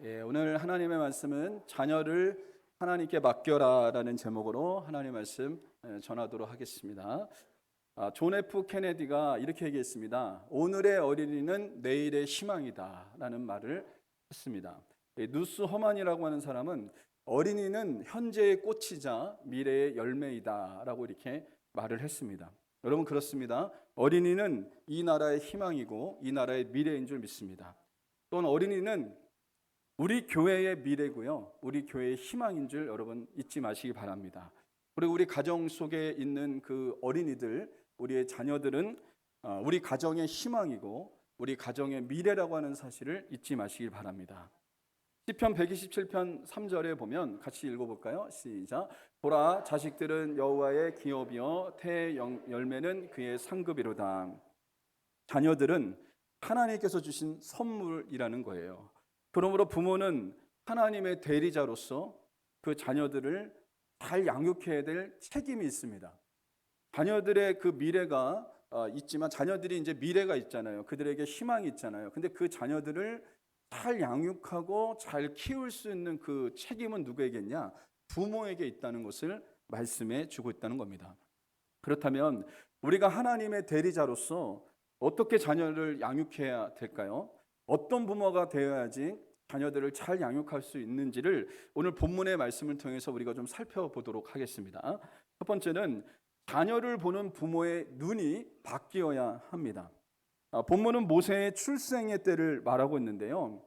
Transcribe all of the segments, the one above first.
오늘 하나님의 말씀은 자녀를 하나님께 맡겨라라는 제목으로 하나님의 말씀 전하도록 하겠습니다. 존 F 케네디가 이렇게 얘기했습니다. 오늘의 어린이는 내일의 희망이다라는 말을 했습니다. 누스 허만이라고 하는 사람은 어린이는 현재의 꽃이자 미래의 열매이다라고 이렇게 말을 했습니다. 여러분 그렇습니다. 어린이는 이 나라의 희망이고 이 나라의 미래인 줄 믿습니다. 또한 어린이는 우리 교회의 미래고요. 우리 교회의 희망인 줄 여러분 잊지 마시기 바랍니다. 그리고 우리 가정 속에 있는 그 어린이들, 우리의 자녀들은 우리 가정의 희망이고 우리 가정의 미래라고 하는 사실을 잊지 마시기 바랍니다. 시편 127편 3절에 보면 같이 읽어볼까요? 시작. 보라, 자식들은 여호와의 기업이요 태의 열매는 그의 상급이로다. 자녀들은 하나님께서 주신 선물이라는 거예요. 그러므로 부모는 하나님의 대리자로서 그 자녀들을 잘 양육해야 될 책임이 있습니다. 자녀들의 그 미래가 있지만 자녀들이 이제 미래가 있잖아요. 그들에게 희망이 있잖아요. 근데 그 자녀들을 잘 양육하고 잘 키울 수 있는 그 책임은 누구에게냐? 부모에게 있다는 것을 말씀해 주고 있다는 겁니다. 그렇다면 우리가 하나님의 대리자로서 어떻게 자녀를 양육해야 될까요? 어떤 부모가 되어야지 자녀들을 잘 양육할 수 있는지를 오늘 본문의 말씀을 통해서 우리가 좀 살펴보도록 하겠습니다. 첫 번째는 자녀를 보는 부모의 눈이 바뀌어야 합니다. 본문은 모세의 출생의 때를 말하고 있는데요.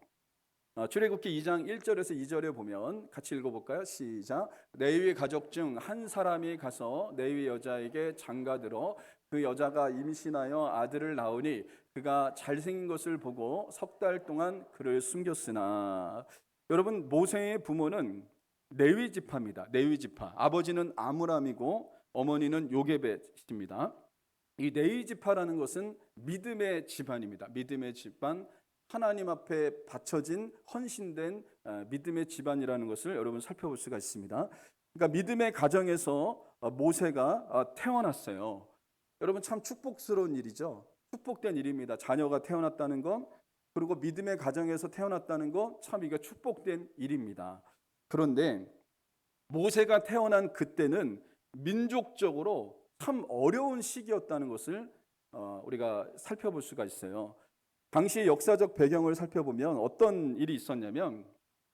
출애굽기 2장 1절에서 2절에 보면 같이 읽어볼까요? 시작. 레위 가족 중 한 사람이 가서 레위 여자에게 장가들어 그 여자가 임신하여 아들을 낳으니 그가 잘생긴 것을 보고 석 달 동안 그를 숨겼으나. 여러분, 모세의 부모는 레위 지파입니다. 레위 지파. 아버지는 아므람이고 어머니는 요게벳입니다. 이 레위 지파라는 것은 믿음의 집안입니다. 믿음의 집안. 하나님 앞에 바쳐진 헌신된 믿음의 집안이라는 것을 여러분 살펴볼 수가 있습니다. 그러니까 믿음의 가정에서 모세가 태어났어요. 여러분 참 축복스러운 일이죠. 축복된 일입니다. 자녀가 태어났다는 건, 그리고 믿음의 가정에서 태어났다는 건 참 이게 축복된 일입니다. 그런데 모세가 태어난 그때는 민족적으로 참 어려운 시기였다는 것을 우리가 살펴볼 수가 있어요. 당시 역사적 배경을 살펴보면 어떤 일이 있었냐면,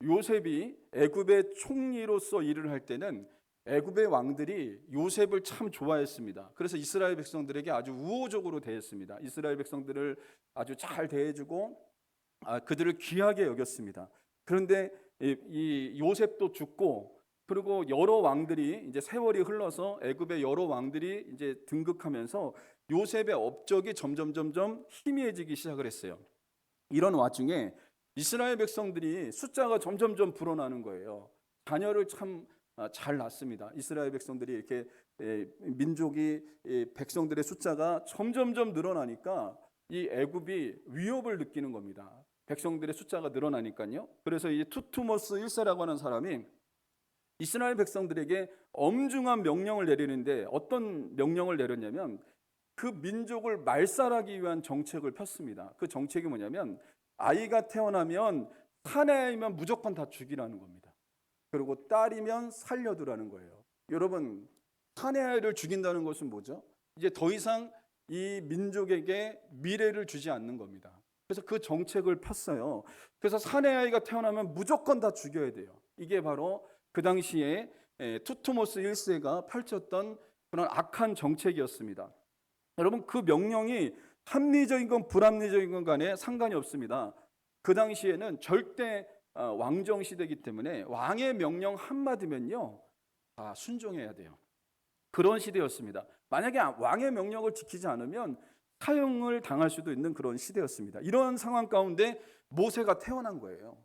요셉이 애굽의 총리로서 일을 할 때는 애굽의 왕들이 요셉을 참 좋아했습니다. 그래서 이스라엘 백성들에게 아주 우호적으로 대했습니다. 이스라엘 백성들을 아주 잘 대해주고 그들을 귀하게 여겼습니다. 그런데 이 요셉도 죽고, 그리고 여러 왕들이 이제 세월이 흘러서 애굽의 여러 왕들이 이제 등극하면서 요셉의 업적이 점점 희미해지기 시작을 했어요. 이런 와중에 이스라엘 백성들이 숫자가 점점 불어나는 거예요. 자녀를 참 잘 낳습니다. 이스라엘 백성들이 이렇게 민족이 백성들의 숫자가 점점 늘어나니까 이 애굽이 위협을 느끼는 겁니다. 백성들의 숫자가 늘어나니까요. 그래서 이 투투모스 1세라고 하는 사람이 이스라엘 백성들에게 엄중한 명령을 내리는데, 어떤 명령을 내렸냐면 그 민족을 말살하기 위한 정책을 폈습니다. 그 정책이 뭐냐면 아이가 태어나면 사내아이면 무조건 다 죽이라는 겁니다. 그리고 딸이면 살려두라는 거예요. 여러분, 사내아이를 죽인다는 것은 뭐죠? 이제 더 이상 이 민족에게 미래를 주지 않는 겁니다. 그래서 그 정책을 폈어요. 그래서 사내아이가 태어나면 무조건 다 죽여야 돼요. 이게 바로 그 당시에 투투모스 1세가 펼쳤던 그런 악한 정책이었습니다. 여러분, 그 명령이 합리적인 건 불합리적인 건 간에 상관이 없습니다. 그 당시에는 절대 왕정 시대이기 때문에 왕의 명령 한마디면요 순종해야 돼요. 그런 시대였습니다. 만약에 왕의 명령을 지키지 않으면 사형을 당할 수도 있는 그런 시대였습니다. 이런 상황 가운데 모세가 태어난 거예요.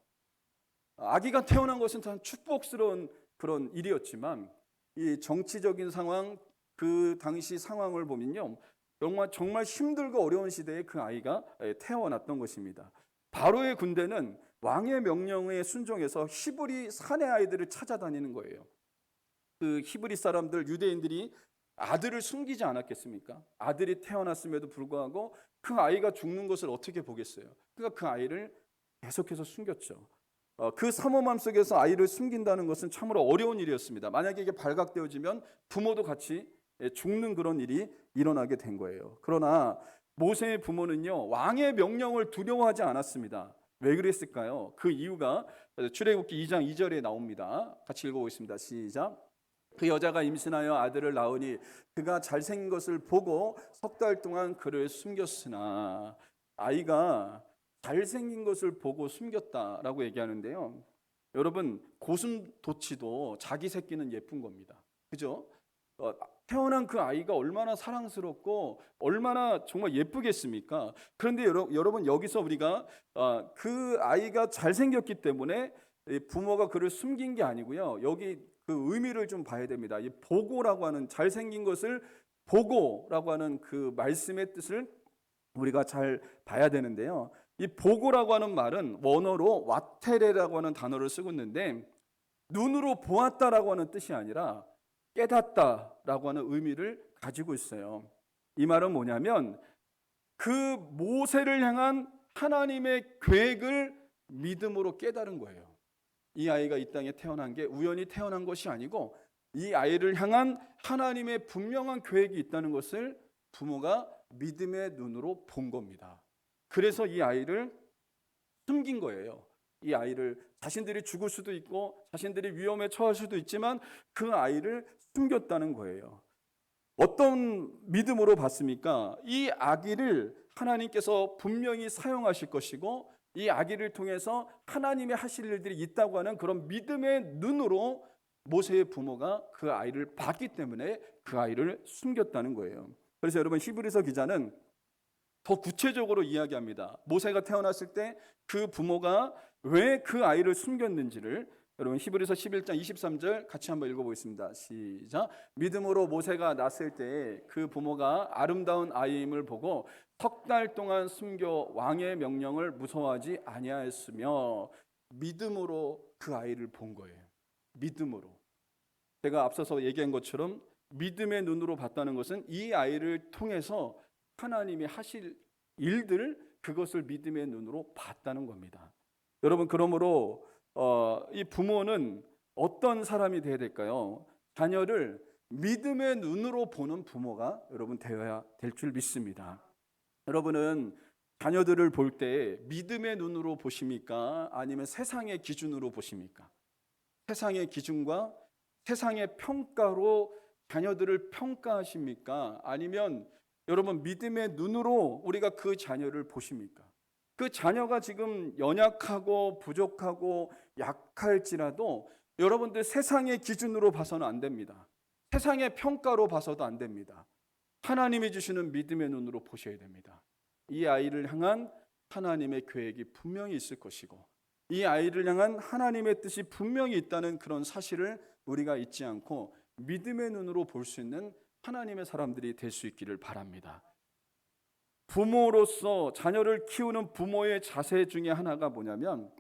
아기가 태어난 것은 참 축복스러운 그런 일이었지만 이 정치적인 상황, 그 당시 상황을 보면요 정말 힘들고 어려운 시대에 그 아이가 태어났던 것입니다. 바로의 군대는 왕의 명령에 순종해서 히브리 사내 아이들을 찾아다니는 거예요. 그 히브리 사람들, 유대인들이 아들을 숨기지 않았겠습니까? 아들이 태어났음에도 불구하고 그 아이가 죽는 것을 어떻게 보겠어요? 그러니까 그 아이를 계속해서 숨겼죠. 그 사모함 속에서 아이를 숨긴다는 것은 참으로 어려운 일이었습니다. 만약에 이게 발각되어지면 부모도 같이 죽는 그런 일이 일어나게 된 거예요. 그러나 모세의 부모는요, 왕의 명령을 두려워하지 않았습니다. 왜 그랬을까요? 그 이유가 출애굽기 2장 2절에 나옵니다. 같이 읽어보겠습니다. 시작. 그 여자가 임신하여 아들을 낳으니 그가 잘생긴 것을 보고 석 달 동안 그를 숨겼으나, 아이가 잘생긴 것을 보고 숨겼다라고 얘기하는데요. 여러분, 고슴도치도 자기 새끼는 예쁜 겁니다. 그죠? 태어난 그 아이가 얼마나 사랑스럽고 얼마나 정말 예쁘겠습니까? 그런데 여러분, 여기서 우리가 그 아이가 잘생겼기 때문에 부모가 그를 숨긴 게 아니고요. 여기 그 의미를 좀 봐야 됩니다. 이 보고라고 하는, 잘생긴 것을 보고라고 하는 그 말씀의 뜻을 우리가 잘 봐야 되는데요. 이 보고라고 하는 말은 원어로 와테레라고 하는 단어를 쓰고 있는데, 눈으로 보았다라고 하는 뜻이 아니라 깨닫다라고 하는 의미를 가지고 있어요. 이 말은 뭐냐면, 그 모세를 향한 하나님의 계획을 믿음으로 깨달은 거예요. 이 아이가 이 땅에 태어난 게 우연히 태어난 것이 아니고, 이 아이를 향한 하나님의 분명한 계획이 있다는 것을 부모가 믿음의 눈으로 본 겁니다. 그래서 이 아이를 숨긴 거예요. 이 아이를, 자신들이 죽을 수도 있고 자신들이 위험에 처할 수도 있지만 그 아이를 숨겼다는 거예요. 어떤 믿음으로 봤습니까? 이 아기를 하나님께서 분명히 사용하실 것이고, 이 아기를 통해서 하나님의 하실 일들이 있다고 하는 그런 믿음의 눈으로 모세의 부모가 그 아이를 봤기 때문에 그 아이를 숨겼다는 거예요. 그래서 여러분, 히브리서 기자는 더 구체적으로 이야기합니다. 모세가 태어났을 때 그 부모가 왜 그 아이를 숨겼는지를, 여러분 히브리서 11장 23절 같이 한번 읽어보겠습니다. 시작. 믿음으로 모세가 낳았을 때 그 부모가 아름다운 아이임을 보고 석 달 동안 숨겨 왕의 명령을 무서워하지 아니하였으며, 믿음으로 그 아이를 본 거예요. 믿음으로. 제가 앞서서 얘기한 것처럼 믿음의 눈으로 봤다는 것은 이 아이를 통해서 하나님이 하실 일들, 그것을 믿음의 눈으로 봤다는 겁니다. 여러분, 그러므로 이 부모는 어떤 사람이 되어야 될까요? 자녀를 믿음의 눈으로 보는 부모가 여러분 되어야 될 줄 믿습니다. 여러분은 자녀들을 볼 때 믿음의 눈으로 보십니까? 아니면 세상의 기준으로 보십니까? 세상의 기준과 세상의 평가로 자녀들을 평가하십니까? 아니면 여러분 믿음의 눈으로 우리가 그 자녀를 보십니까? 그 자녀가 지금 연약하고 부족하고 약할지라도 여러분들 세상의 기준으로 봐서는 안 됩니다. 세상의 평가로 봐서도 안 됩니다. 하나님이 주시는 믿음의 눈으로 보셔야 됩니다. 이 아이를 향한 하나님의 계획이 분명히 있을 것이고, 이 아이를 향한 하나님의 뜻이 분명히 있다는 그런 사실을 우리가 잊지 않고 믿음의 눈으로 볼 수 있는 하나님의 사람들이 될 수 있기를 바랍니다. 부모로서 자녀를 키우는 부모의 자세 중에 하나가 뭐냐면,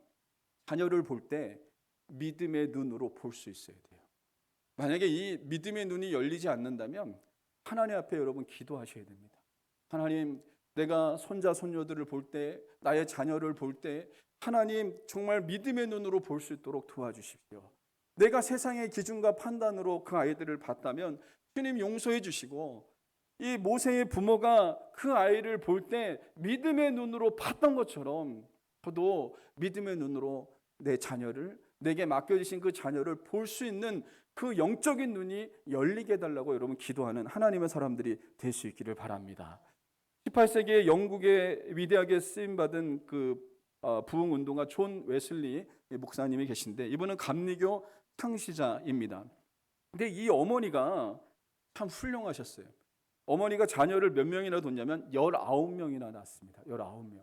자녀를 볼 때 믿음의 눈으로 볼 수 있어야 돼요. 만약에 이 믿음의 눈이 열리지 않는다면 하나님 앞에 여러분 기도하셔야 됩니다. 하나님, 내가 손자 손녀들을 볼 때, 나의 자녀를 볼 때 하나님 정말 믿음의 눈으로 볼 수 있도록 도와주십시오. 내가 세상의 기준과 판단으로 그 아이들을 봤다면 주님 용서해 주시고, 이 모세의 부모가 그 아이를 볼 때 믿음의 눈으로 봤던 것처럼 저도 믿음의 눈으로 내 자녀를, 내게 맡겨주신 그 자녀를 볼 수 있는 그 영적인 눈이 열리게 해달라고 여러분 기도하는 하나님의 사람들이 될 수 있기를 바랍니다. 18세기에 영국의 위대하게 쓰임받은 그 부흥운동가 존 웨슬리 목사님이 계신데, 이분은 감리교 창시자입니다. 근데 이 어머니가 참 훌륭하셨어요. 어머니가 자녀를 몇 명이나 뒀냐면 19명이나 낳았습니다. 19명.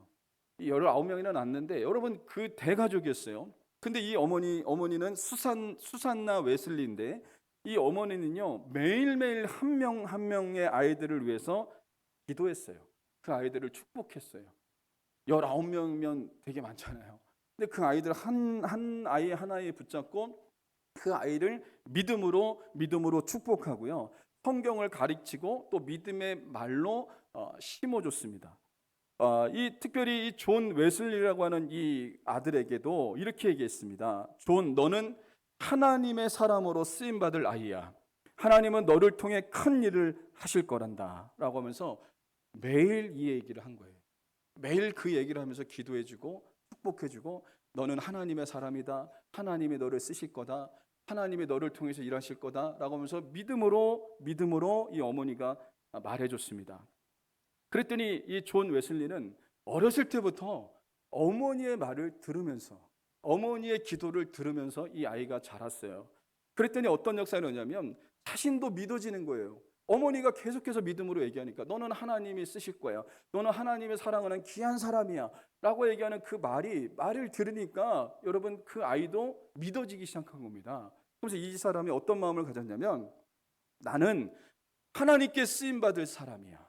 이 19명이나 낳았는데 여러분 그 대가족이었어요. 근데 이 어머니는 수산나 웨슬리인데, 이 어머니는요 매일매일 한 명 한 명의 아이들을 위해서 기도했어요. 그 아이들을 축복했어요. 19명이면 되게 많잖아요. 근데 그 아이들 한 아이 하나에 붙잡고 그 아이를 믿음으로 축복하고요. 성경을 가르치고 또 믿음의 말로 심어줬습니다. 특별히 이 존 웨슬리라고 하는 이 아들에게도 이렇게 얘기했습니다. 존, 너는 하나님의 사람으로 쓰임 받을 아이야. 하나님은 너를 통해 큰 일을 하실 거란다라고 하면서 매일 이 얘기를 한 거예요. 매일 그 얘기를 하면서 기도해주고 축복해주고, 너는 하나님의 사람이다. 하나님이 너를 쓰실 거다. 하나님이 너를 통해서 일하실 거다라고 하면서 믿음으로 이 어머니가 말해줬습니다. 그랬더니 이 존 웨슬리는 어렸을 때부터 어머니의 말을 들으면서, 어머니의 기도를 들으면서 이 아이가 자랐어요. 그랬더니 어떤 역사가 일어나냐면 자신도 믿어지는 거예요. 어머니가 계속해서 믿음으로 얘기하니까 너는 하나님이 쓰실 거야. 너는 하나님의 사랑하는 귀한 사람이야. 라고 얘기하는 그 말을 들으니까 여러분 그 아이도 믿어지기 시작한 겁니다. 그래서 이 사람이 어떤 마음을 가졌냐면, 나는 하나님께 쓰임받을 사람이야.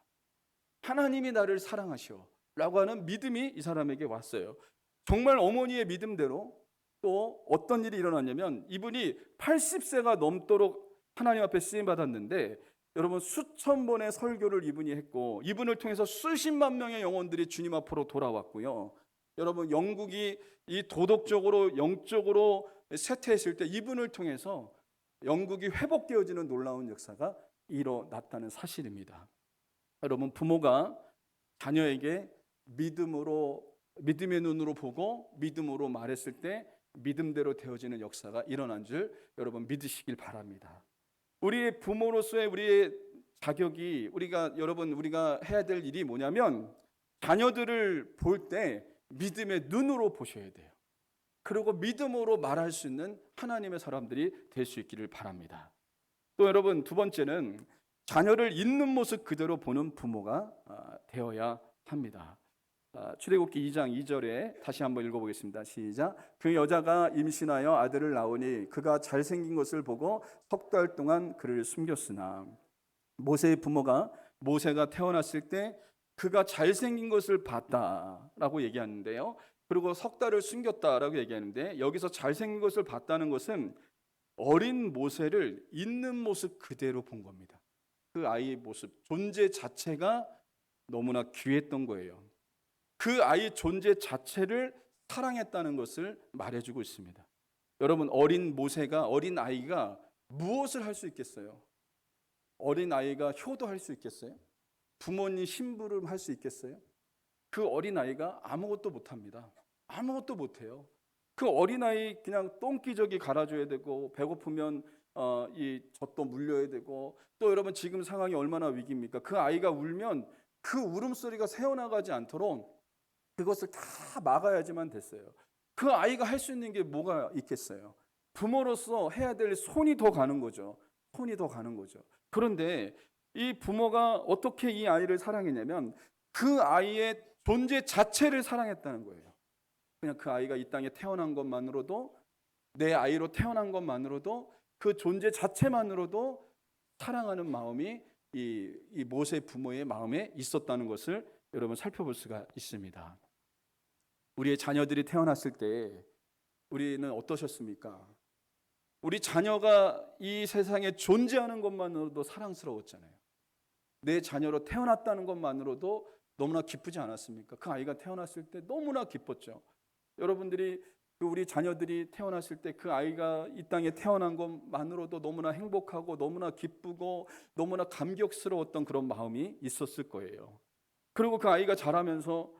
하나님이 나를 사랑하셔. 라고 하는 믿음이 이 사람에게 왔어요. 정말 어머니의 믿음대로 또 어떤 일이 일어났냐면, 이분이 80세가 넘도록 하나님 앞에 쓰임받았는데, 여러분 수천 번의 설교를 이분이 했고, 이분을 통해서 수십만 명의 영혼들이 주님 앞으로 돌아왔고요. 여러분 영국이 이 도덕적으로 영적으로 쇠퇴했을 때 이분을 통해서 영국이 회복되어지는 놀라운 역사가 일어났다는 사실입니다. 여러분 부모가 자녀에게 믿음의 눈으로 보고 믿음으로 말했을 때 믿음대로 되어지는 역사가 일어난 줄 여러분 믿으시길 바랍니다. 우리의 부모로서의 우리의 자격이, 우리가 해야 될 일이 뭐냐면, 자녀들을 볼 때 믿음의 눈으로 보셔야 돼요. 그리고 믿음으로 말할 수 있는 하나님의 사람들이 될 수 있기를 바랍니다. 또 여러분 두 번째는 자녀를 있는 모습 그대로 보는 부모가 되어야 합니다. 출애굽기 2장 2절에 다시 한번 읽어보겠습니다. 시작. 그 여자가 임신하여 아들을 낳으니 그가 잘생긴 것을 보고 석 달 동안 그를 숨겼으나, 모세의 부모가 모세가 태어났을 때 그가 잘생긴 것을 봤다라고 얘기하는데요. 그리고 석 달을 숨겼다라고 얘기하는데, 여기서 잘생긴 것을 봤다는 것은 어린 모세를 있는 모습 그대로 본 겁니다. 그 아이의 모습, 존재 자체가 너무나 귀했던 거예요. 그 아이 존재 자체를 사랑했다는 것을 말해주고 있습니다. 여러분 어린 아이가 무엇을 할 수 있겠어요? 어린 아이가 효도할 수 있겠어요? 부모님 심부름 할 수 있겠어요? 그 어린 아이가 아무것도 못합니다. 아무것도 못해요. 그 어린 아이 그냥 똥기저귀 갈아줘야 되고, 배고프면 이 젖도 물려야 되고, 또 여러분 지금 상황이 얼마나 위기입니까? 그 아이가 울면 그 울음소리가 새어나가지 않도록 그것을 다 막아야지만 됐어요. 그 아이가 할 수 있는 게 뭐가 있겠어요? 부모로서 해야 될 손이 더 가는 거죠. 그런데 이 부모가 어떻게 이 아이를 사랑했냐면, 그 아이의 존재 자체를 사랑했다는 거예요. 그냥 그 아이가 이 땅에 태어난 것만으로도, 내 아이로 태어난 것만으로도, 그 존재 자체만으로도 사랑하는 마음이 이 모세 부모의 마음에 있었다는 것을 여러분 살펴볼 수가 있습니다. 우리의 자녀들이 태어났을 때 우리는 어떠셨습니까? 우리 자녀가 이 세상에 존재하는 것만으로도 사랑스러웠잖아요. 내 자녀로 태어났다는 것만으로도 너무나 기쁘지 않았습니까? 그 아이가 태어났을 때 너무나 기뻤죠. 여러분들이 우리 자녀들이 태어났을 때 그 아이가 이 땅에 태어난 것만으로도 너무나 행복하고 너무나 기쁘고 너무나 감격스러웠던 그런 마음이 있었을 거예요. 그리고 그 아이가 자라면서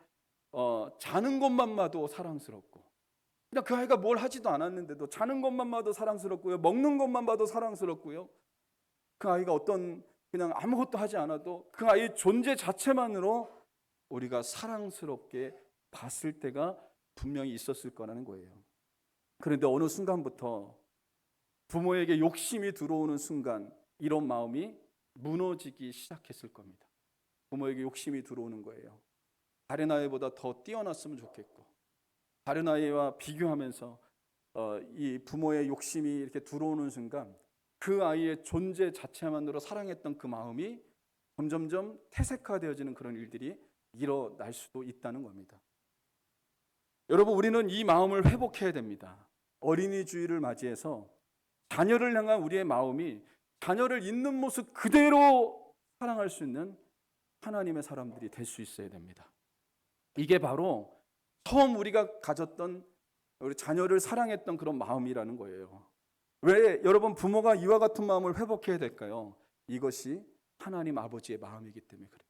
자는 것만 봐도 사랑스럽고, 그냥 그 아이가 뭘 하지도 않았는데도 자는 것만 봐도 사랑스럽고요, 먹는 것만 봐도 사랑스럽고요, 그 아이가 그냥 아무것도 하지 않아도 그 아이의 존재 자체만으로 우리가 사랑스럽게 봤을 때가 분명히 있었을 거라는 거예요. 그런데 어느 순간부터 부모에게 욕심이 들어오는 순간 이런 마음이 무너지기 시작했을 겁니다. 부모에게 욕심이 들어오는 거예요. 다른 아이보다 더 뛰어났으면 좋겠고, 다른 아이와 비교하면서 이 부모의 욕심이 이렇게 들어오는 순간 그 아이의 존재 자체만으로 사랑했던 그 마음이 점점점 퇴색화되어지는 그런 일들이 일어날 수도 있다는 겁니다. 여러분 우리는 이 마음을 회복해야 됩니다. 어린이 주일을 맞이해서 자녀를 향한 우리의 마음이 자녀를 있는 모습 그대로 사랑할 수 있는 하나님의 사람들이 될 수 있어야 됩니다. 이게 바로 처음 우리가 가졌던 우리 자녀를 사랑했던 그런 마음이라는 거예요. 왜 여러분 부모가 이와 같은 마음을 회복해야 될까요? 이것이 하나님 아버지의 마음이기 때문에 그래요.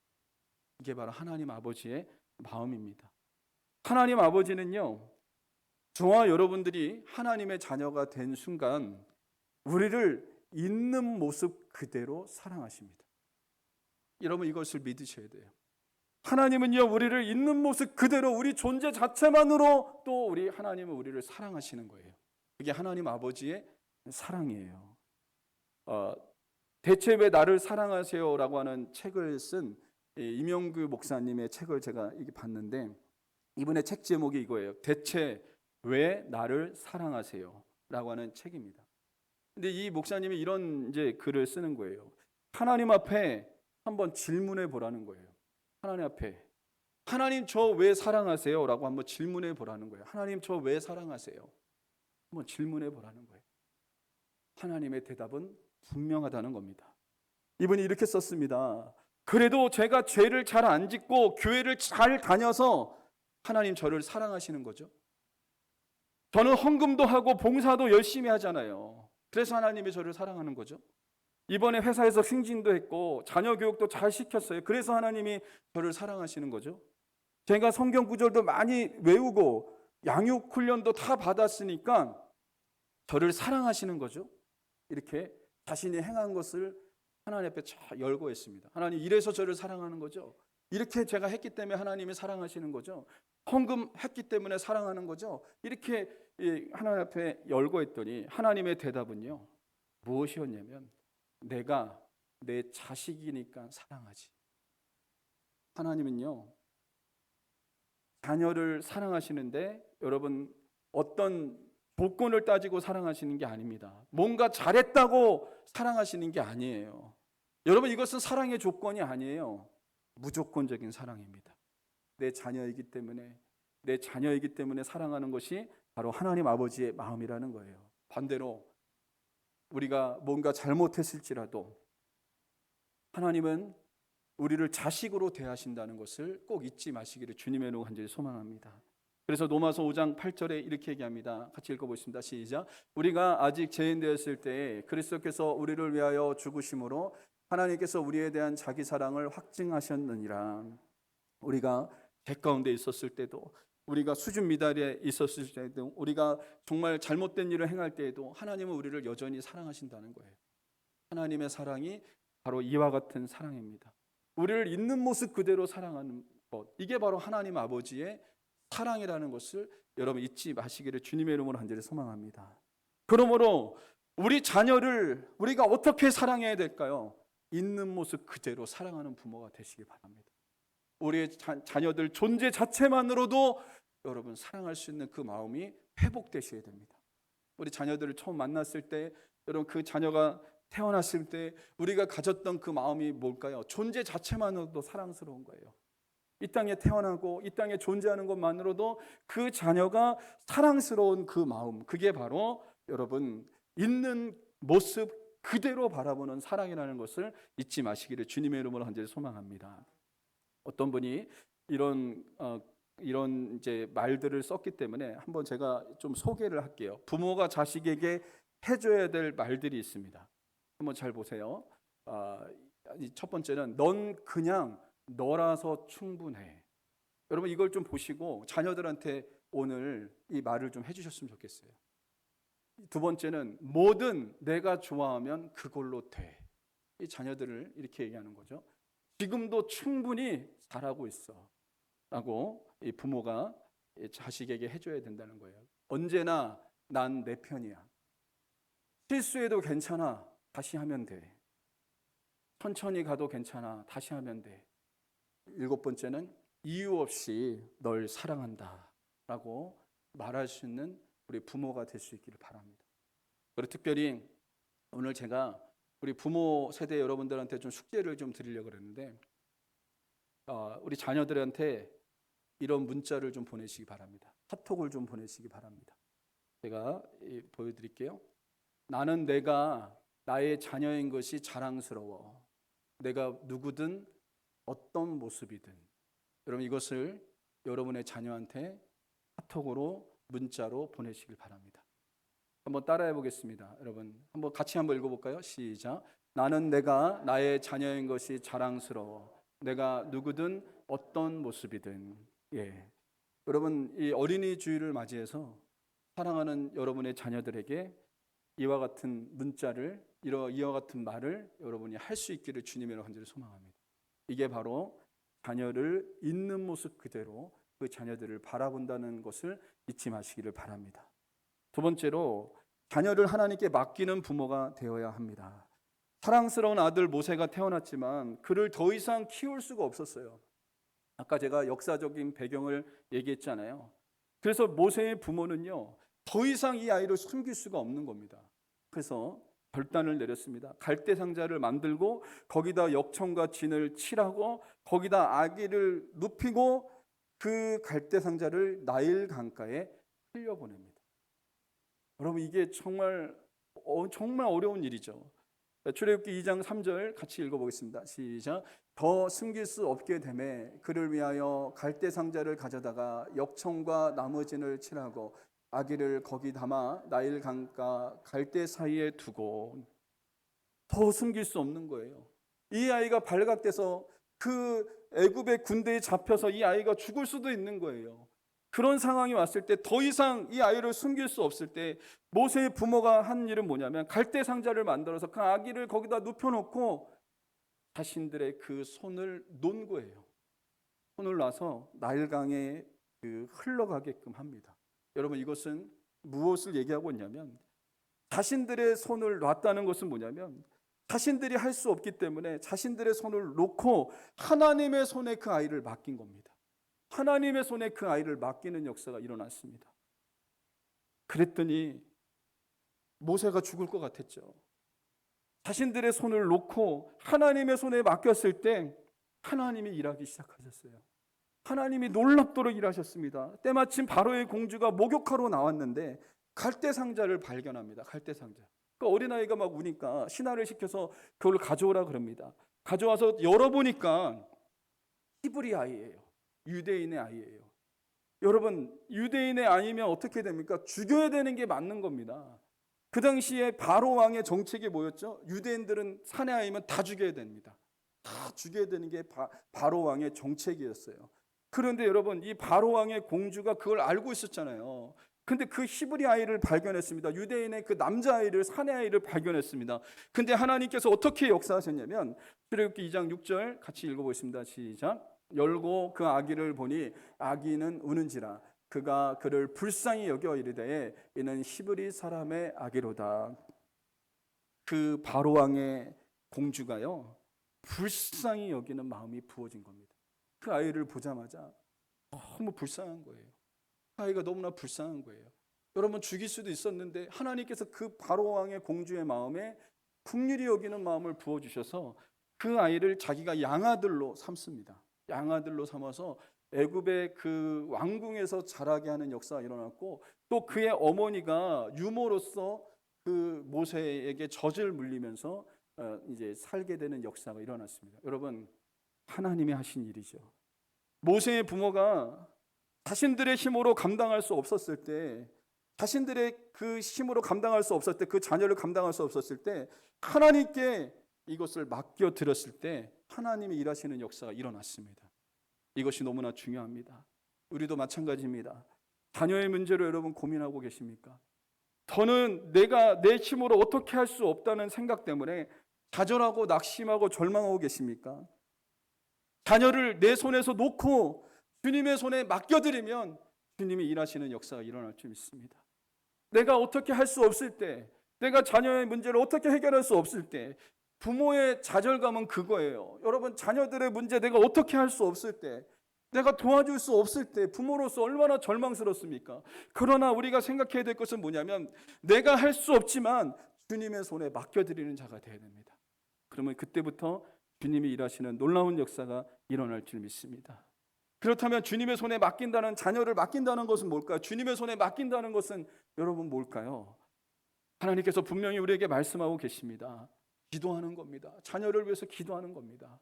이게 바로 하나님 아버지의 마음입니다. 하나님 아버지는요, 저와 여러분들이 하나님의 자녀가 된 순간 우리를 있는 모습 그대로 사랑하십니다. 여러분 이것을 믿으셔야 돼요. 하나님은요, 우리를 있는 모습 그대로 우리 존재 자체만으로 또 우리 하나님은 우리를 사랑하시는 거예요. 그게 하나님 아버지의 사랑이에요. 대체 왜 나를 사랑하세요라고 하는 책을 쓴 임영규 목사님의 책을 제가 봤는데, 이분의 책 제목이 이거예요. 대체 왜 나를 사랑하세요? 라고 하는 책입니다. 근데 이 목사님이 이런 이제 글을 쓰는 거예요. 하나님 앞에 한번 질문해 보라는 거예요. 하나님 앞에 하나님 저 왜 사랑하세요? 라고 한번 질문해 보라는 거예요. 하나님 저 왜 사랑하세요? 한번 질문해 보라는 거예요. 하나님의 대답은 분명하다는 겁니다. 이분이 이렇게 썼습니다. 그래도 제가 죄를 잘 안 짓고 교회를 잘 다녀서 하나님 저를 사랑하시는 거죠. 저는 헌금도 하고 봉사도 열심히 하잖아요. 그래서 하나님이 저를 사랑하는 거죠. 이번에 회사에서 승진도 했고 자녀 교육도 잘 시켰어요. 그래서 하나님이 저를 사랑하시는 거죠. 제가 성경 구절도 많이 외우고 양육 훈련도 다 받았으니까 저를 사랑하시는 거죠. 이렇게 자신이 행한 것을 하나님 앞에 쫙 열고 있습니다. 하나님 이래서 저를 사랑하는 거죠. 이렇게 제가 했기 때문에 하나님이 사랑하시는 거죠. 헌금했기 때문에 사랑하는 거죠. 이렇게 하나님 앞에 열고 있더니 하나님의 대답은요, 무엇이었냐면 내가 내 자식이니까 사랑하지. 하나님은요, 자녀를 사랑하시는데 여러분 어떤 조건을 따지고 사랑하시는 게 아닙니다. 뭔가 잘했다고 사랑하시는 게 아니에요. 여러분 이것은 사랑의 조건이 아니에요. 무조건적인 사랑입니다. 내 자녀이기 때문에 사랑하는 것이 바로 하나님 아버지의 마음이라는 거예요. 반대로 우리가 뭔가 잘못했을지라도 하나님은 우리를 자식으로 대하신다는 것을 꼭 잊지 마시기를 주님의 이름으로 간절히 소망합니다. 그래서 로마서 5장 8절에 이렇게 얘기합니다. 같이 읽어보겠습니다. 시작. 우리가 아직 죄인되었을 때 그리스도께서 우리를 위하여 죽으심으로 하나님께서 우리에 대한 자기 사랑을 확증하셨느니라. 우리가 죄 가운데 있었을 때도, 우리가 수준 미달에 있었을 때도, 우리가 정말 잘못된 일을 행할 때에도 하나님은 우리를 여전히 사랑하신다는 거예요. 하나님의 사랑이 바로 이와 같은 사랑입니다. 우리를 있는 모습 그대로 사랑하는 것, 이게 바로 하나님 아버지의 사랑이라는 것을 여러분 잊지 마시기를 주님의 이름으로 간절히 소망합니다. 그러므로 우리 자녀를 우리가 어떻게 사랑해야 될까요? 있는 모습 그대로 사랑하는 부모가 되시기 바랍니다. 우리의 자녀들 존재 자체만으로도 여러분 사랑할 수 있는 그 마음이 회복되셔야 됩니다. 우리 자녀들을 처음 만났을 때, 여러분 그 자녀가 태어났을 때 우리가 가졌던 그 마음이 뭘까요? 존재 자체만으로도 사랑스러운 거예요. 이 땅에 태어나고 이 땅에 존재하는 것만으로도 그 자녀가 사랑스러운 그 마음, 그게 바로 여러분 있는 모습 그대로 바라보는 사랑이라는 것을 잊지 마시기를 주님의 이름으로 간절히 소망합니다. 어떤 분이 이런 이제 말들을 썼기 때문에 한번 제가 좀 소개를 할게요. 부모가 자식에게 해줘야 될 말들이 있습니다. 한번 잘 보세요. 첫 번째는 넌 그냥 너라서 충분해. 여러분 이걸 좀 보시고 자녀들한테 오늘 이 말을 좀 해주셨으면 좋겠어요. 두 번째는 뭐든 내가 좋아하면 그걸로 돼. 이 자녀들을 이렇게 얘기하는 거죠. 지금도 충분히 잘하고 있어 라고 이 부모가 자식에게 해줘야 된다는 거예요. 언제나 난 내 편이야. 실수해도 괜찮아. 다시 하면 돼. 천천히 가도 괜찮아. 다시 하면 돼. 일곱 번째는 이유 없이 널 사랑한다 라고 말할 수 있는 우리 부모가 될 수 있기를 바랍니다. 그리고 특별히 오늘 제가 우리 부모 세대 여러분들한테 좀 숙제를 좀 드리려고 그랬는데, 우리 자녀들한테 이런 문자를 좀 보내시기 바랍니다. 카톡을 좀 보내시기 바랍니다. 제가 보여드릴게요. 나는 내가 나의 자녀인 것이 자랑스러워. 내가 누구든 어떤 모습이든. 여러분 이것을 여러분의 자녀한테 카톡으로 문자로 보내시길 바랍니다. 한번 따라해 보겠습니다. 여러분 한번 같이 한번 읽어볼까요? 시작. 나는 내가 나의 자녀인 것이 자랑스러워. 내가 누구든 어떤 모습이든. 예. 여러분 이 어린이 주일을 맞이해서 사랑하는 여러분의 자녀들에게 이와 같은 문자를 이와 같은 말을 여러분이 할 수 있기를 주님의 간절히 소망합니다. 이게 바로 자녀를 있는 모습 그대로 그 자녀들을 바라본다는 것을 잊지 마시기를 바랍니다. 두 번째로 자녀를 하나님께 맡기는 부모가 되어야 합니다. 사랑스러운 아들 모세가 태어났지만 그를 더 이상 키울 수가 없었어요. 아까 제가 역사적인 배경을 얘기했잖아요. 그래서 모세의 부모는요, 더 이상 이 아이를 숨길 수가 없는 겁니다. 그래서 결단을 내렸습니다. 갈대 상자를 만들고 거기다 역청과 진을 칠하고 거기다 아기를 눕히고 그 갈대 상자를 나일 강가에 흘려보냅니다. 여러분 이게 정말 어려운 일이죠. 출애굽기 2장 3절 같이 읽어보겠습니다. 시작. 더 숨길 수 없게 되매 그를 위하여 갈대 상자를 가져다가 역청과 나무진을 칠하고 아기를 거기 담아 나일 강가 갈대 사이에 두고. 더 숨길 수 없는 거예요. 이 아이가 발각돼서 그 애굽의 군대에 잡혀서 이 아이가 죽을 수도 있는 거예요. 그런 상황이 왔을 때 더 이상 이 아이를 숨길 수 없을 때 모세의 부모가 한 일은 뭐냐면 갈대 상자를 만들어서 그 아기를 거기다 눕혀놓고 자신들의 그 손을 놓은 거예요. 손을 놔서 나일강에 흘러가게끔 합니다. 여러분 이것은 무엇을 얘기하고 있냐면 자신들의 손을 놨다는 것은 뭐냐면 자신들이 할 수 없기 때문에 자신들의 손을 놓고 하나님의 손에 그 아이를 맡긴 겁니다. 하나님의 손에 그 아이를 맡기는 역사가 일어났습니다. 그랬더니 모세가 죽을 것 같았죠. 자신들의 손을 놓고 하나님의 손에 맡겼을 때 하나님이 일하기 시작하셨어요. 하나님이 놀랍도록 일하셨습니다. 때마침 바로의 공주가 목욕하러 나왔는데 갈대 상자를 발견합니다. 갈대 상자. 그 어린아이가 막 우니까 신하를 시켜서 그걸 가져오라 그럽니다. 가져와서 열어보니까 히브리 아이예요. 유대인의 아이예요. 여러분 유대인의 아이면 어떻게 됩니까? 죽여야 되는 게 맞는 겁니다. 그 당시에 바로 왕의 정책이 뭐였죠? 유대인들은 사내 아이면 다 죽여야 됩니다. 다 죽여야 되는 게 바로 왕의 정책이었어요. 그런데 여러분 이 바로 왕의 공주가 그걸 알고 있었잖아요. 근데 그 히브리 아이를 발견했습니다. 유대인의 그 남자아이를 사내 아이를 발견했습니다. 근데 하나님께서 어떻게 역사하셨냐면 출애굽기 2장 6절 같이 읽어보겠습니다. 시작. 열고 그 아기를 보니 아기는 우는지라 그가 그를 불쌍히 여겨 이르되 이는 히브리 사람의 아기로다. 그 바로 왕의 공주가요 불쌍히 여기는 마음이 부어진 겁니다. 그 아이를 보자마자 너무 불쌍한 거예요. 그 아이가 너무나 불쌍한 거예요. 여러분 죽일 수도 있었는데 하나님께서 그 바로 왕의 공주의 마음에 긍휼히 여기는 마음을 부어주셔서 그 아이를 자기가 양아들로 삼습니다. 양아들로 삼아서 애굽의 그 왕궁에서 자라게 하는 역사가 일어났고 또 그의 어머니가 유모로서 그 모세에게 젖을 물리면서 이제 살게 되는 역사가 일어났습니다. 여러분 하나님이 하신 일이죠. 모세의 부모가 자신들의 힘으로 감당할 수 없었을 때 자신들의 그 힘으로 감당할 수 없었을 때 그 자녀를 감당할 수 없었을 때 하나님께 이것을 맡겨 드렸을 때 하나님이 일하시는 역사가 일어났습니다. 이것이 너무나 중요합니다. 우리도 마찬가지입니다. 자녀의 문제로 여러분 고민하고 계십니까? 저는 내가 내 힘으로 어떻게 할 수 없다는 생각 때문에 좌절하고 낙심하고 절망하고 계십니까? 자녀를 내 손에서 놓고 주님의 손에 맡겨드리면 주님이 일하시는 역사가 일어날 줄 믿습니다. 내가 어떻게 할 수 없을 때, 내가 자녀의 문제를 어떻게 해결할 수 없을 때 부모의 좌절감은 그거예요. 여러분 자녀들의 문제 내가 어떻게 할 수 없을 때, 내가 도와줄 수 없을 때 부모로서 얼마나 절망스럽습니까? 그러나 우리가 생각해야 될 것은 뭐냐면 내가 할 수 없지만 주님의 손에 맡겨드리는 자가 되어야 됩니다. 그러면 그때부터 주님이 일하시는 놀라운 역사가 일어날 줄 믿습니다. 그렇다면 주님의 손에 맡긴다는, 자녀를 맡긴다는 것은 뭘까요? 주님의 손에 맡긴다는 것은 여러분 뭘까요? 하나님께서 분명히 우리에게 말씀하고 계십니다. 기도하는 겁니다. 자녀를 위해서 기도하는 겁니다.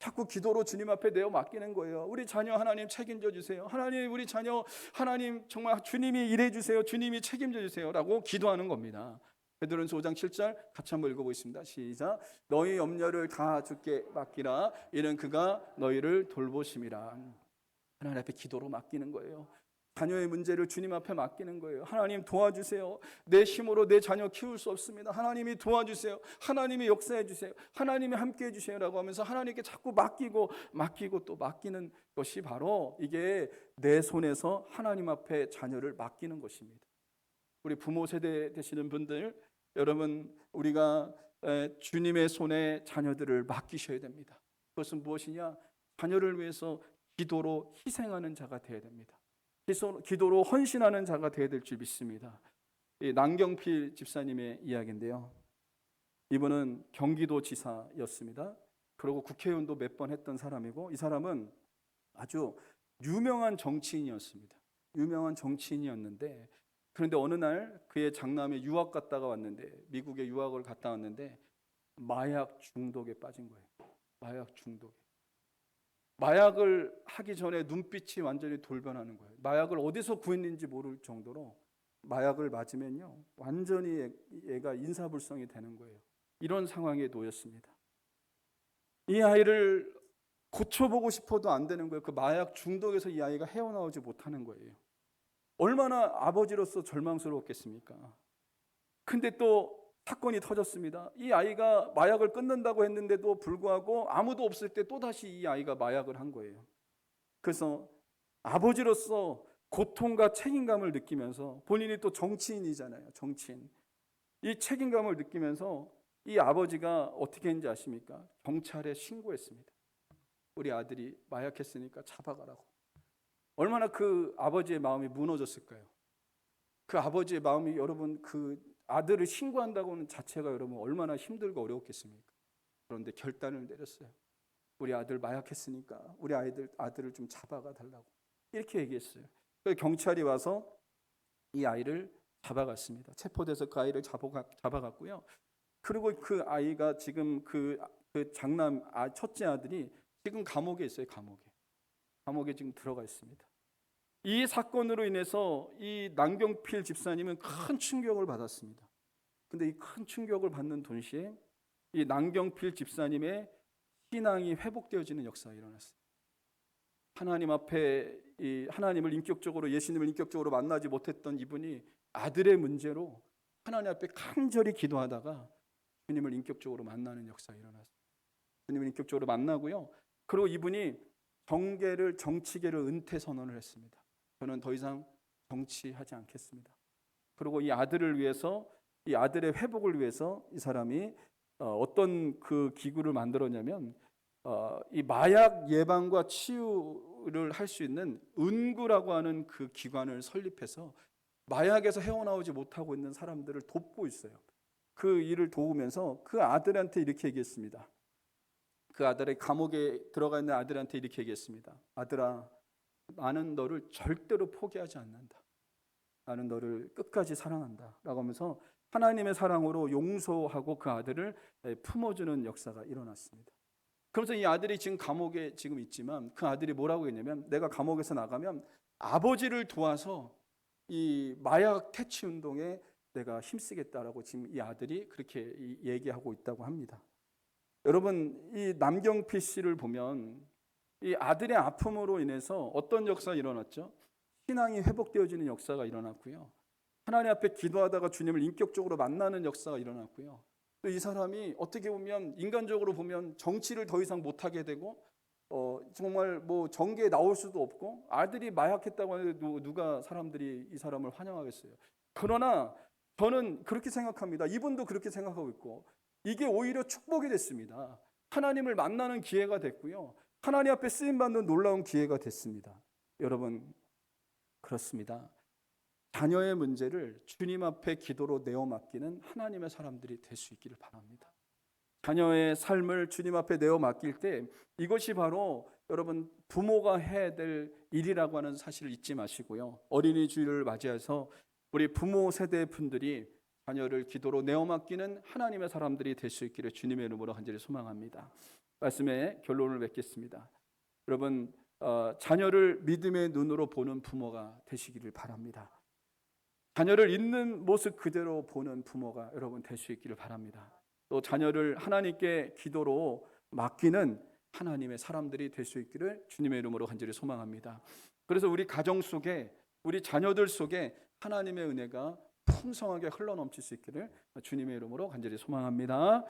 자꾸 기도로 주님 앞에 내어 맡기는 거예요. 우리 자녀 하나님 책임져 주세요. 하나님 우리 자녀 하나님 정말 주님이 일해 주세요. 주님이 책임져 주세요라고 기도하는 겁니다. 베드로전서 5장 7절 같이 한번 읽어보겠습니다. 시작. 너희 염려를 다 주께 맡기라. 이는 그가 너희를 돌보심이라. 하나님 앞에 기도로 맡기는 거예요. 자녀의 문제를 주님 앞에 맡기는 거예요. 하나님 도와주세요. 내 힘으로 내 자녀 키울 수 없습니다. 하나님이 도와주세요. 하나님이 역사해 주세요. 하나님이 함께해 주세요라고 하면서 하나님께 자꾸 맡기고 또 맡기는 것이 바로 이게 내 손에서 하나님 앞에 자녀를 맡기는 것입니다. 우리 부모 세대 되시는 분들, 여러분 우리가 주님의 손에 자녀들을 맡기셔야 됩니다. 그것은 무엇이냐? 자녀를 위해서 기도로 희생하는 자가 되어야 됩니다. 기도로 헌신하는 자가 되어야 될 줄 믿습니다. 이 남경필 집사님의 이야기인데요. 이분은 경기도지사였습니다. 그리고 국회의원도 몇 번 했던 사람이고, 이 사람은 아주 유명한 정치인이었습니다. 유명한 정치인이었는데, 그런데 어느 날 그의 장남이 유학 갔다가 왔는데, 미국에 유학을 갔다 왔는데 마약 중독에 빠진 거예요. 마약 중독에. 마약을 하기 전에 눈빛이 완전히 돌변하는 거예요. 마약을 어디서 구했는지 모를 정도로 마약을 맞으면요 완전히 얘가 인사불성이 되는 거예요. 이런 상황에 놓였습니다. 이 아이를 고쳐보고 싶어도 안 되는 거예요. 그 마약 중독에서 이 아이가 헤어나오지 못하는 거예요. 얼마나 아버지로서 절망스러웠겠습니까? 근데 또 사건이 터졌습니다. 이 아이가 마약을 끊는다고 했는데도 불구하고 아무도 없을 때 또다시 이 아이가 마약을 한 거예요. 그래서 아버지로서 고통과 책임감을 느끼면서, 본인이 또 정치인이잖아요. 정치인. 이 책임감을 느끼면서 이 아버지가 어떻게 했는지 아십니까? 경찰에 신고했습니다. 우리 아들이 마약했으니까 잡아가라고. 얼마나 그 아버지의 마음이 무너졌을까요? 그 아버지의 마음이, 여러분, 그 아들을 신고한다고는 자체가 여러분 얼마나 힘들고 어려웠겠습니까? 그런데 결단을 내렸어요. 우리 아들 마약했으니까 우리 아들을 좀 잡아가 달라고 이렇게 얘기했어요. 그래서 경찰이 와서 이 아이를 잡아갔습니다. 체포돼서 그 아이를 잡아갔고요. 그리고 그 아이가 지금 그 장남 첫째 아들이 지금 감옥에 있어요. 감옥에 지금 들어가 있습니다. 이 사건으로 인해서 이 남경필 집사님은 큰 충격을 받았습니다. 근데 이 큰 충격을 받는 동시에 이 남경필 집사님의 신앙이 회복되어지는 역사가 일어났어요. 하나님 앞에 하나님을 인격적으로, 예수님을 인격적으로 만나지 못했던 이분이 아들의 문제로 하나님 앞에 간절히 기도하다가 주님을 인격적으로 만나는 역사가 일어났어요. 주님을 인격적으로 만나고요. 그리고 이분이 정치계를 은퇴 선언을 했습니다. 저는 더 이상 정치하지 않겠습니다. 그리고 이 아들을 위해서, 이 아들의 회복을 위해서 이 사람이 어떤 그 기구를 만들었냐면 이 마약 예방과 치유를 할 수 있는 은구라고 하는 그 기관을 설립해서 마약에서 헤어나오지 못하고 있는 사람들을 돕고 있어요. 그 일을 도우면서 그 아들한테 이렇게 얘기했습니다. 그 아들의 감옥에 들어가 있는 아들한테 이렇게 얘기했습니다. 아들아, 나는 너를 절대로 포기하지 않는다. 나는 너를 끝까지 사랑한다 라고 하면서 하나님의 사랑으로 용서하고 그 아들을 품어주는 역사가 일어났습니다. 그러면서 이 아들이 지금 감옥에 지금 있지만 그 아들이 뭐라고 했냐면, 내가 감옥에서 나가면 아버지를 도와서 이 마약 퇴치 운동에 내가 힘쓰겠다라고 지금 이 아들이 그렇게 얘기하고 있다고 합니다. 여러분, 이 남경필 씨를 보면 이 아들의 아픔으로 인해서 어떤 역사가 일어났죠? 신앙이 회복되어지는 역사가 일어났고요. 하나님 앞에 기도하다가 주님을 인격적으로 만나는 역사가 일어났고요. 또 이 사람이 어떻게 보면, 인간적으로 보면 정치를 더 이상 못하게 되고 정말 뭐 정계에 나올 수도 없고, 아들이 마약했다고 해도 누가 사람들이 이 사람을 환영하겠어요. 그러나 저는 그렇게 생각합니다. 이분도 그렇게 생각하고 있고, 이게 오히려 축복이 됐습니다. 하나님을 만나는 기회가 됐고요. 하나님 앞에 쓰임받는 놀라운 기회가 됐습니다. 여러분, 그렇습니다. 자녀의 문제를 주님 앞에 기도로 내어 맡기는 하나님의 사람들이 될 수 있기를 바랍니다. 자녀의 삶을 주님 앞에 내어 맡길 때 이것이 바로 여러분 부모가 해야 될 일이라고 하는 사실을 잊지 마시고요. 어린이 주일을 맞이해서 우리 부모 세대 분들이 자녀를 기도로 내어 맡기는 하나님의 사람들이 될 수 있기를 주님의 이름으로 간절히 소망합니다. 말씀의 결론을 맺겠습니다. 여러분, 자녀를 믿음의 눈으로 보는 부모가 되시기를 바랍니다. 자녀를 있는 모습 그대로 보는 부모가 여러분 될 수 있기를 바랍니다. 또 자녀를 하나님께 기도로 맡기는 하나님의 사람들이 될 수 있기를 주님의 이름으로 간절히 소망합니다. 그래서 우리 가정 속에, 우리 자녀들 속에 하나님의 은혜가 풍성하게 흘러넘칠 수 있기를 주님의 이름으로 간절히 소망합니다.